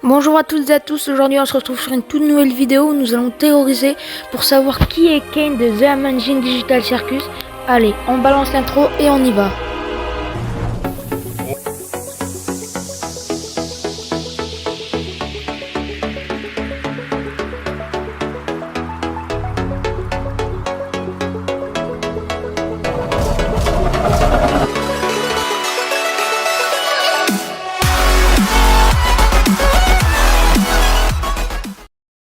Bonjour à toutes et à tous, aujourd'hui on se retrouve sur une toute nouvelle vidéo où nous allons théoriser pour savoir qui est Kane de The Amazing Digital Circus. Allez, on balance l'intro et on y va.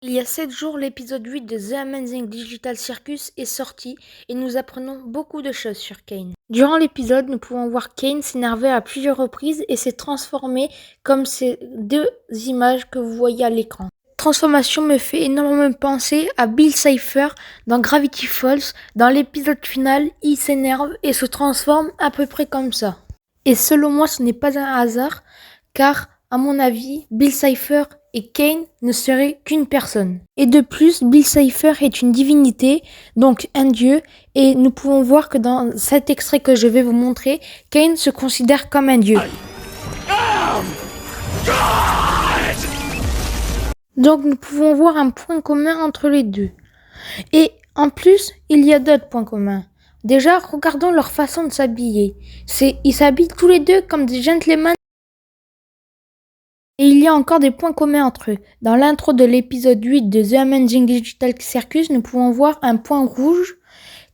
Il y a 7 jours, l'épisode 8 de The Amazing Digital Circus est sorti et nous apprenons beaucoup de choses sur Kane. Durant l'épisode, nous pouvons voir Kane s'énerver à plusieurs reprises et s'est transformé comme ces deux images que vous voyez à l'écran. Cette transformation me fait énormément penser à Bill Cipher dans Gravity Falls. Dans l'épisode final, il s'énerve et se transforme à peu près comme ça. Et selon moi, ce n'est pas un hasard car, à mon avis, Bill Cipher et Kane ne seraient qu'une personne. Et de plus, Bill Cipher est une divinité, donc un dieu, et nous pouvons voir que dans cet extrait que je vais vous montrer, Kane se considère comme un dieu. Donc nous pouvons voir un point commun entre les deux. Et en plus, il y a d'autres points communs. Déjà, regardons leur façon de s'habiller. Ils s'habillent tous les deux comme des gentlemen. Et il y a encore des points communs entre eux. Dans l'intro de l'épisode 8 de The Amazing Digital Circus, nous pouvons voir un point rouge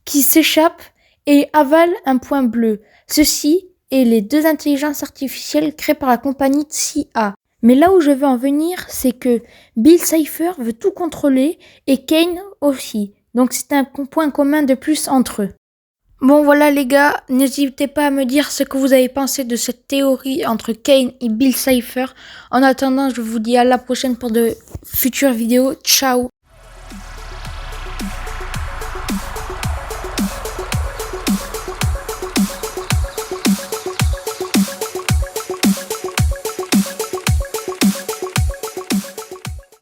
qui s'échappe et avale un point bleu. Ceci est les deux intelligences artificielles créées par la compagnie CIA. Mais là où je veux en venir, c'est que Bill Cipher veut tout contrôler et Kane aussi. Donc c'est un point commun de plus entre eux. Bon voilà les gars, n'hésitez pas à me dire ce que vous avez pensé de cette théorie entre Kane et Bill Cipher. En attendant, je vous dis à la prochaine pour de futures vidéos. Ciao!